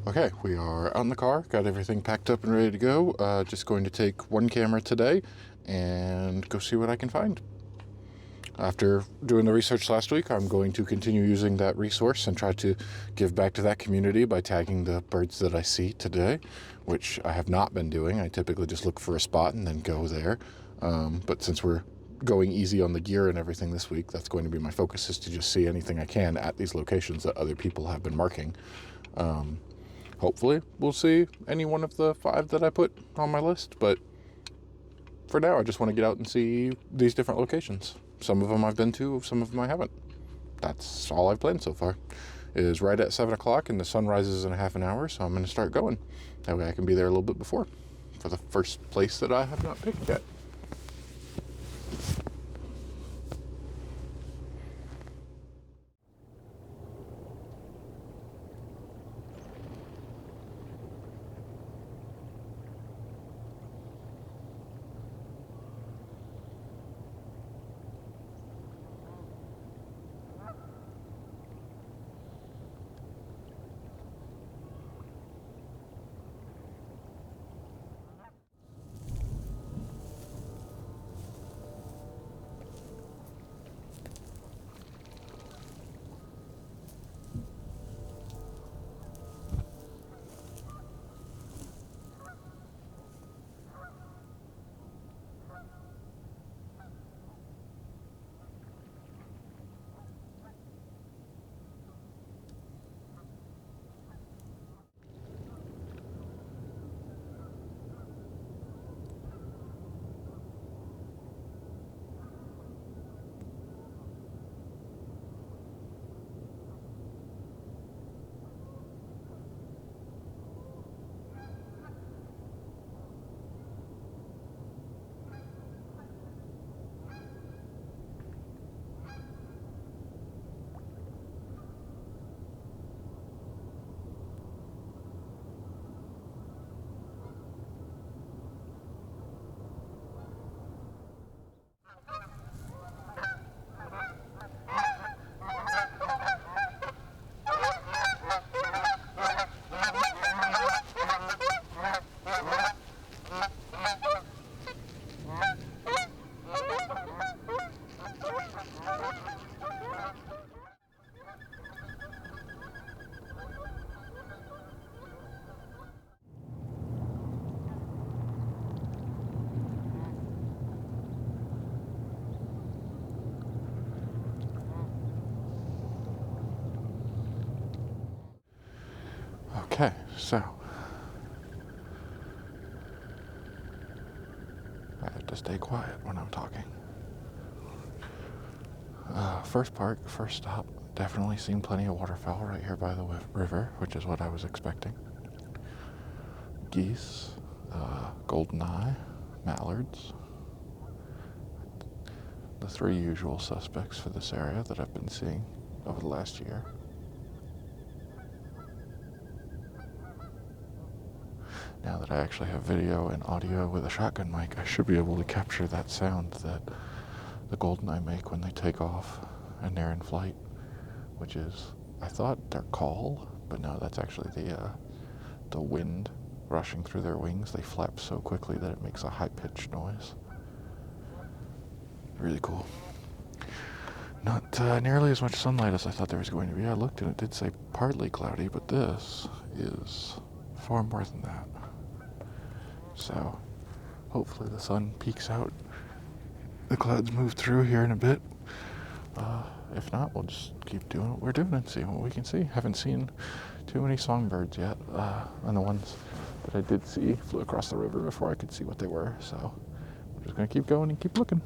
Okay, we are out in the car, got everything packed up and ready to go. Just going to take one camera today and go see what I can find. After doing the research last week, I'm going to continue using that resource and try to give back to that community by tagging the birds that I see today, which I have not been doing. I typically just look for a spot and then go there. But since we're going easy on the gear and everything this week, that's going to be my focus, is to just see anything I can at these locations that other people have been marking. Hopefully we'll see any one of the 5 that I put on my list, but for now I just want to get out and see these different locations. Some of them I've been to, some of them I haven't. That's all I've planned so far. It is right at 7 o'clock and the sun rises in a half an hour, so I'm going to start going. That way I can be there a little bit before for the first place that I have not picked yet. Okay, so I have to stay quiet when I'm talking. First stop, definitely seen plenty of waterfowl right here by the river, which is what I was expecting. Geese, Goldeneye, mallards, the 3 usual suspects for this area that I've been seeing over the last year. Now that I actually have video and audio with a shotgun mic, I should be able to capture that sound that the Goldeneye make when they take off and they're in flight, which is, I thought their call, but no, that's actually the wind rushing through their wings. They flap so quickly that it makes a high-pitched noise. Really cool. Not nearly as much sunlight as I thought there was going to be. I looked and it did say partly cloudy, but this is far more than that. So hopefully the sun peeks out. The clouds move through here in a bit. If not, we'll just keep doing what we're doing and see what we can see. Haven't seen too many songbirds yet, and the ones that I did see flew across the river before I could see what they were, so we're just going to keep going and keep looking.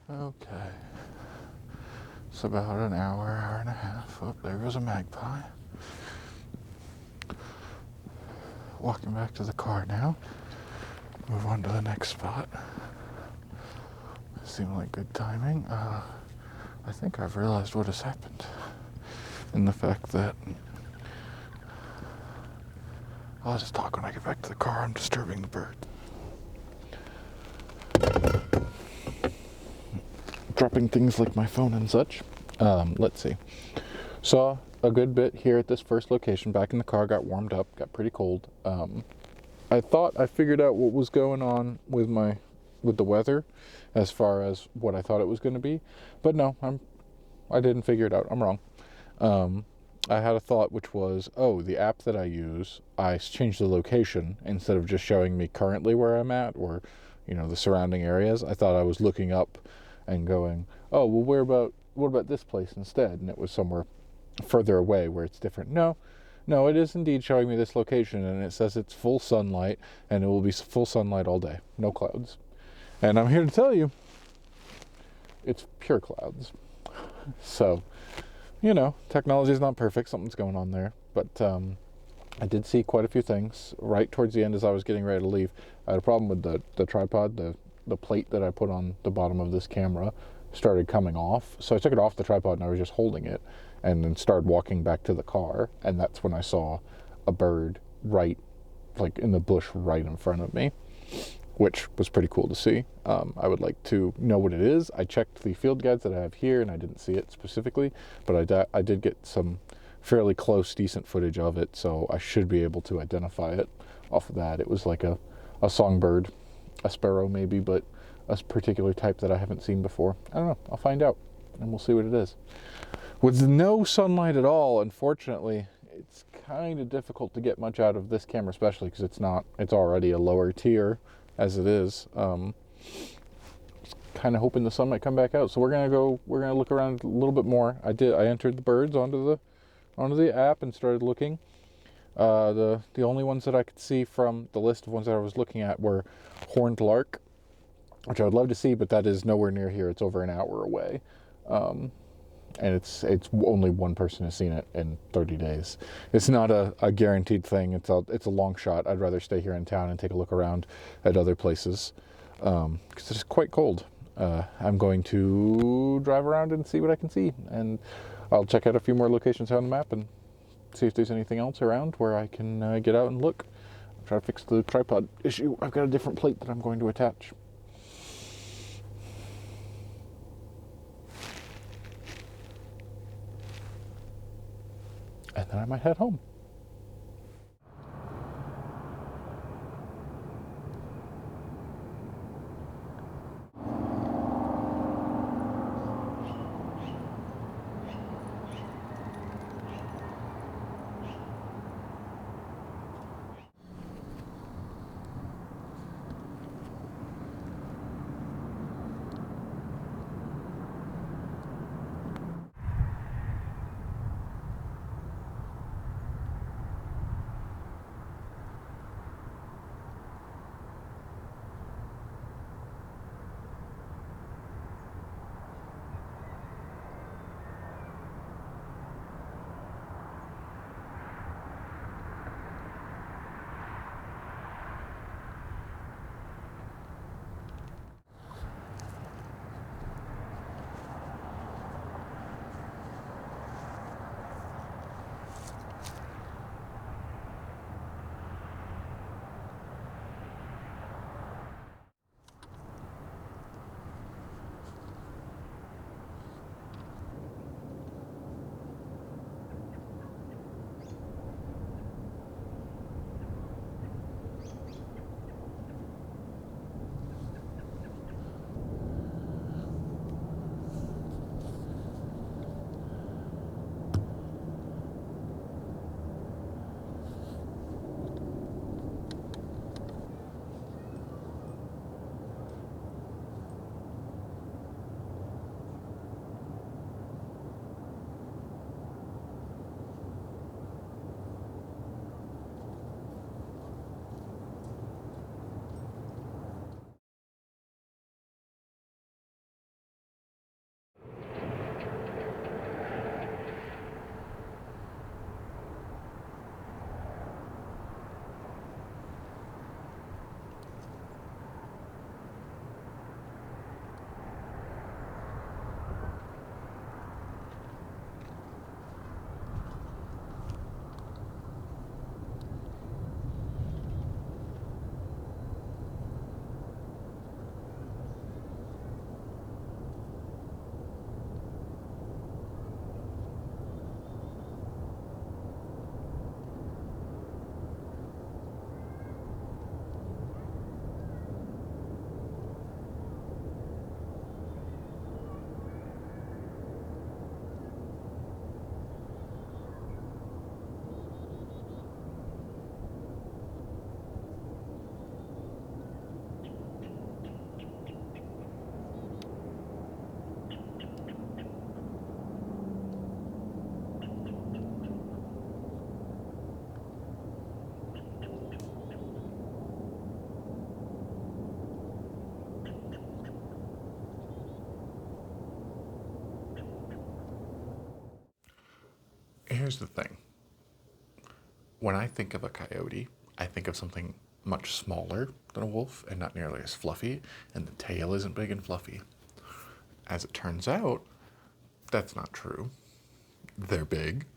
Okay. It's about an hour, hour and a half. Oh, there goes a magpie. Walking back to the car now. Move on to the next spot. Seemed like good timing. I think I've realized what has happened. In the fact that I'll just talk when I get back to the car. I'm disturbing the bird. Dropping things like my phone and such. Let's see. Saw a good bit here at this first location. Back in the car, got warmed up, got pretty cold. I thought I figured out what was going on with the weather, as far as what I thought it was going to be, but no, I didn't figure it out. I'm wrong. I had a thought, which was, oh, the app that I use, I changed the location instead of just showing me currently where I'm at or, the surrounding areas. I thought I was looking up and going, oh, well, what about this place instead? And it was somewhere further away where it's different. No, it is indeed showing me this location, and it says it's full sunlight, and it will be full sunlight all day, no clouds. And I'm here to tell you, it's pure clouds. So, technology is not perfect. Something's going on there. But I did see quite a few things right towards the end as I was getting ready to leave. I had a problem with the tripod. The plate that I put on the bottom of this camera started coming off. So I took it off the tripod and I was just holding it and then started walking back to the car. And that's when I saw a bird right, like in the bush right in front of me, which was pretty cool to see. I would like to know what it is. I checked the field guides that I have here and I didn't see it specifically, but I did get some fairly close, decent footage of it, so I should be able to identify it off of that. It was like a songbird, a sparrow maybe, but a particular type that I haven't seen before. I don't know. I'll find out and we'll see what it is. With no sunlight at all, unfortunately, it's kind of difficult to get much out of this camera, especially because it's already a lower tier as it is. Kind of hoping the sun might come back out. So we're gonna look around a little bit more. I entered the birds onto the app and started looking. The only ones that I could see from the list of ones that I was looking at were horned lark, which I would love to see, but that is nowhere near here. It's over an hour away. And it's only one person has seen it in 30 days. It's not a guaranteed thing. It's a long shot. I'd rather stay here in town and take a look around at other places because it's quite cold. I'm going to drive around and see what I can see, and I'll check out a few more locations on the map and see if there's anything else around where I can get out and look. I'll try to fix the tripod issue. I've got a different plate that I'm going to attach. And then I might head home. Here's the thing. When I think of a coyote, I think of something much smaller than a wolf and not nearly as fluffy, and the tail isn't big and fluffy. As it turns out, that's not true. They're big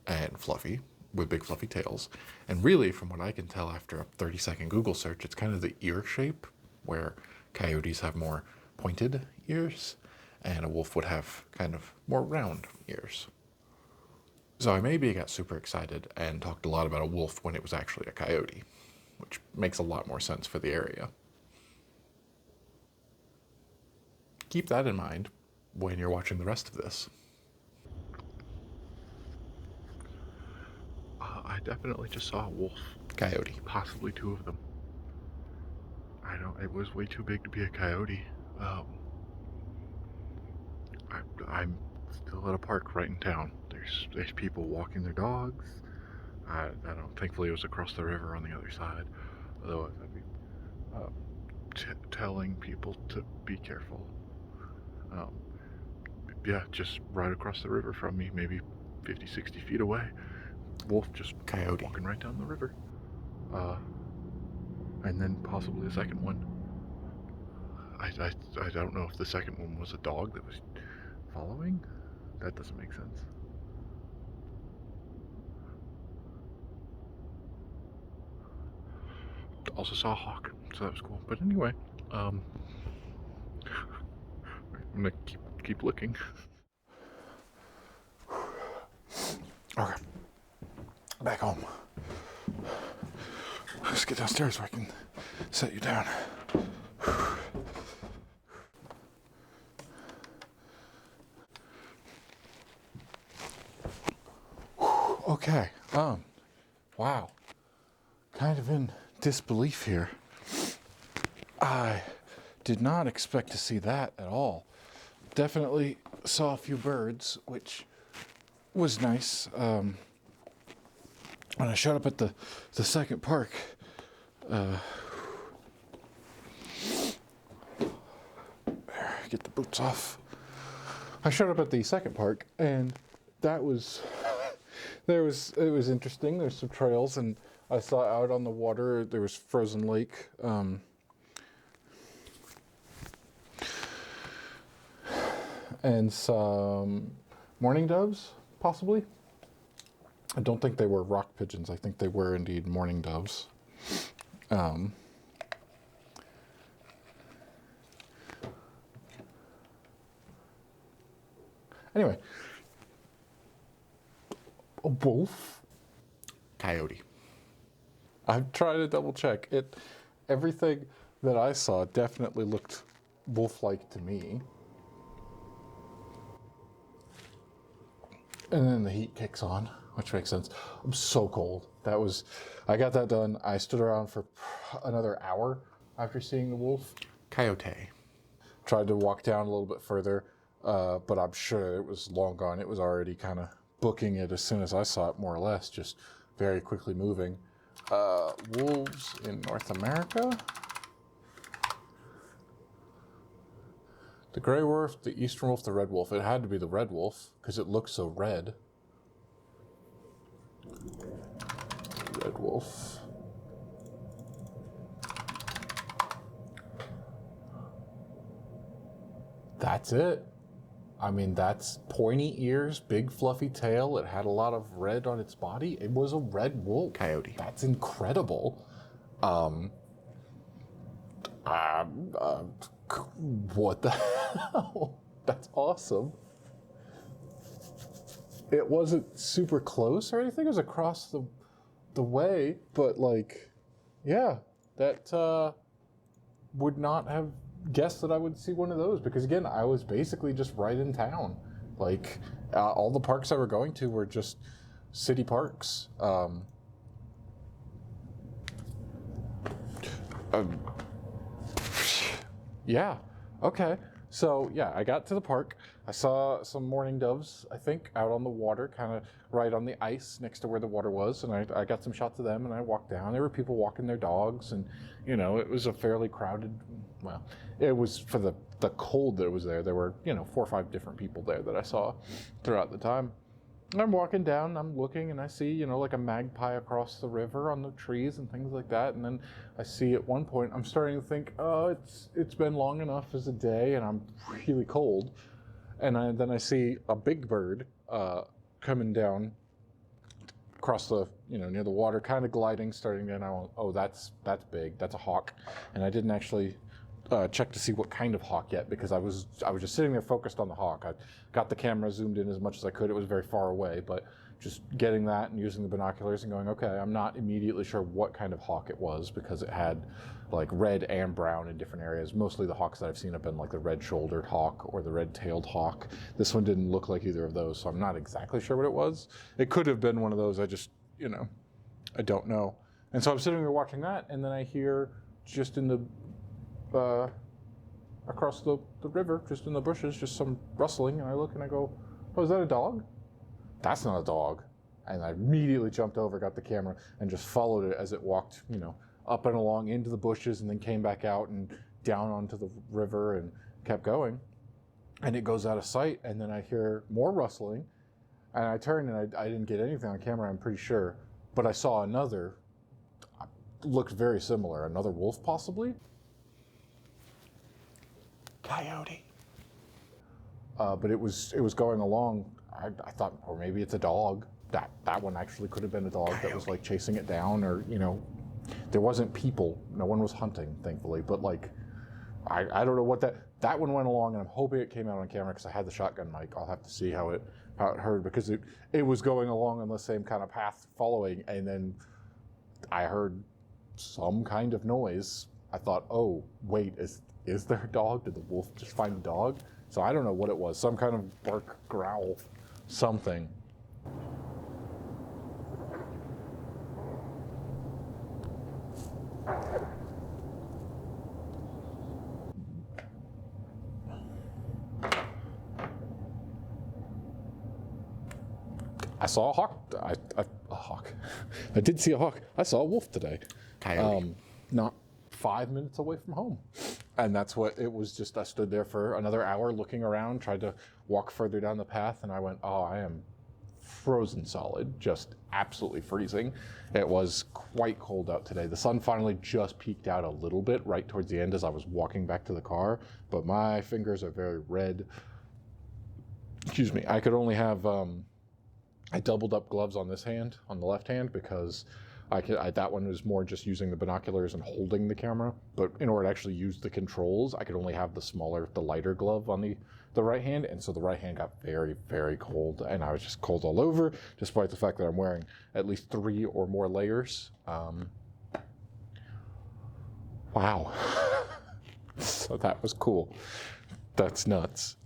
and fluffy, with big fluffy tails. And really, from what I can tell after a 30-second Google search, it's kind of the ear shape, where coyotes have more pointed ears, and a wolf would have kind of more round ears. So I maybe got super excited and talked a lot about a wolf when it was actually a coyote, which makes a lot more sense for the area. Keep that in mind when you're watching the rest of this. I definitely just saw a wolf. Coyote. Possibly two of them. It was way too big to be a coyote. I'm still at a park right in town. There's people walking their dogs. I don't. Thankfully, it was across the river on the other side. Otherwise, I'd be telling people to be careful. Yeah, just right across the river from me, maybe 50, 60 feet away. Wolf just coyote walking right down the river. And then possibly a second one. I don't know if the second one was a dog that was following. That doesn't make sense. Also saw a hawk, so that was cool. But anyway, I'm gonna keep looking. Okay, back home. Let's get downstairs so I can set you down. Okay, wow. Kind of in disbelief here. I did not expect to see that at all. Definitely saw a few birds, which was nice. When I showed up at the second park, get the boots off. I showed up at the second park, and that was it was interesting. There's some trails, and I saw out on the water there was frozen lake. And some mourning doves, possibly. I don't think they were rock pigeons. I think they were indeed mourning doves. Anyway, a wolf, coyote. I've tried to double check it. Everything that I saw definitely looked wolf-like to me. And then the heat kicks on, which makes sense. I'm so cold. I got that done. I stood around for another hour after seeing the wolf. Coyote. Tried to walk down a little bit further, but I'm sure it was long gone. It was already kind of booking it as soon as I saw it, more or less, just very quickly moving. Wolves in North America. The gray wolf, the eastern wolf, the red wolf. It had to be the red wolf because it looks so red. Red wolf. That's it. I mean, that's pointy ears, big fluffy tail. It had a lot of red on its body. It was a red wolf. Coyote. That's incredible. What the hell? That's awesome. It wasn't super close or anything. It was across the way, but like, yeah, that would not have guessed that I would see one of those because again, I was basically just right in town. Like all the parks I were going to were just city parks. Yeah. Okay. So yeah, I got to the park. I saw some mourning doves, I think, out on the water, kind of right on the ice next to where the water was. And I got some shots of them and I walked down. There were people walking their dogs and, you know, it was a fairly crowded, well, it was for the cold that was there. There were, you know, 4 or 5 different people there that I saw throughout the time. I'm walking down, I'm looking, and I see, you know, like a magpie across the river on the trees and things like that. And then I see at one point, I'm starting to think, oh, it's been long enough as a day, and I'm really cold. And then I see a big bird coming down across the, you know, near the water, kind of gliding, starting to, and I went, oh, that's big, that's a hawk. And I didn't actually check to see what kind of hawk yet, because I was just sitting there focused on the hawk. I got the camera zoomed in as much as I could. It was very far away, but just getting that and using the binoculars and going, okay, I'm not immediately sure what kind of hawk it was, because it had like red and brown in different areas. Mostly the hawks that I've seen have been like the red-shouldered hawk or the red-tailed hawk. This one didn't look like either of those, so I'm not exactly sure what it was. It could have been one of those. I just, you know, I don't know. And so I'm sitting there watching that, and then I hear just in the across the river, just in the bushes, just some rustling, and I look and I go, oh, is that a dog? That's not a dog. And I immediately jumped over, got the camera, and just followed it as it walked, you know, up and along into the bushes, and then came back out and down onto the river and kept going. And it goes out of sight, and then I hear more rustling, and I turned, and I didn't get anything on camera, I'm pretty sure, but I saw another, looked very similar, another wolf possibly? Coyote. But it was going along. I thought, or maybe it's a dog. That one actually could have been a dog. Coyote. That was like chasing it down, or, you know, there wasn't people. No one was hunting, thankfully. But like, I don't know what that one went along, and I'm hoping it came out on camera because I had the shotgun mic. I'll have to see how it heard, because it was going along on the same kind of path following, and then I heard some kind of noise. I thought, oh wait, is there a dog? Did the wolf just find a dog? So I don't know what it was. Some kind of bark, growl, something. I saw a hawk. A hawk. I did see a hawk. I saw a wolf today. Coyote. Not 5 minutes away from home. And that's what it was. Just I stood there for another hour looking around, tried to walk further down the path, and I went, oh, I am frozen solid, just absolutely freezing. It was quite cold out today. The sun finally just peeked out a little bit right towards the end as I was walking back to the car, but my fingers are very red. Excuse me. I could only have, I doubled up gloves on this hand, on the left hand, because that one was more just using the binoculars and holding the camera. But in order to actually use the controls, I could only have the lighter glove on the right hand. And so the right hand got very, very cold. And I was just cold all over, despite the fact that I'm wearing at least 3 or more layers. Wow. So that was cool. That's nuts.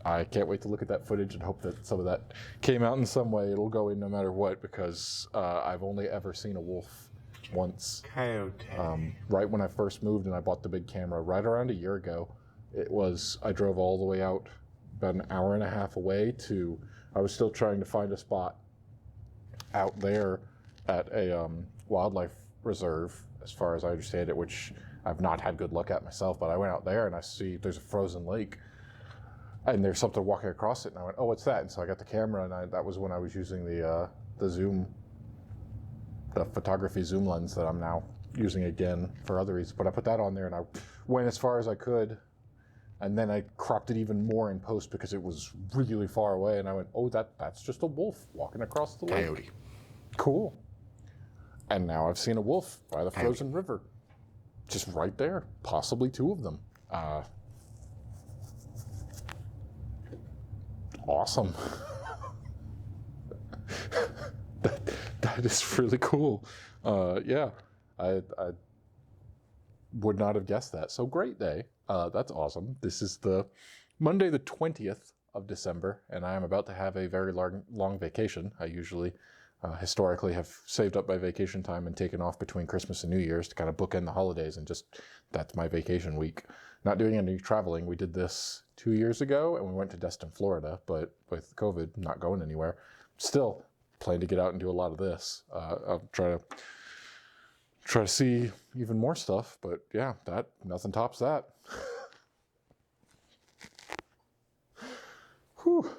I can't wait to look at that footage and hope that some of that came out in some way. It'll go in no matter what, because I've only ever seen a wolf once. Coyote. Right when I first moved and I bought the big camera, right around a year ago, I drove all the way out about an hour and a half away I was still trying to find a spot out there at a wildlife reserve, as far as I understand it, which I've not had good luck at myself, but I went out there and I see there's a frozen lake. And there's something walking across it, and I went, oh, what's that? And so I got the camera, and that was when I was using the zoom, the photography zoom lens that I'm now using again for other reasons. But I put that on there, and I went as far as I could, and then I cropped it even more in post because it was really far away, and I went, oh, that's just a wolf walking across the lake. Coyote. Cool. And now I've seen a wolf by the frozen river, just right there, possibly 2 of them. Awesome. that is really cool. Yeah, I would not have guessed that. So great day. That's awesome. This is the Monday the 20th of December, and I am about to have a very long vacation. I usually historically have saved up my vacation time and taken off between Christmas and New Year's to kind of bookend the holidays, and just that's my vacation week. Not doing any traveling. We did this 2 years ago, and we went to Destin, Florida, but with COVID, not going anywhere. Still plan to get out and do a lot of this. I'll try to see even more stuff, but yeah, nothing tops that. Whew.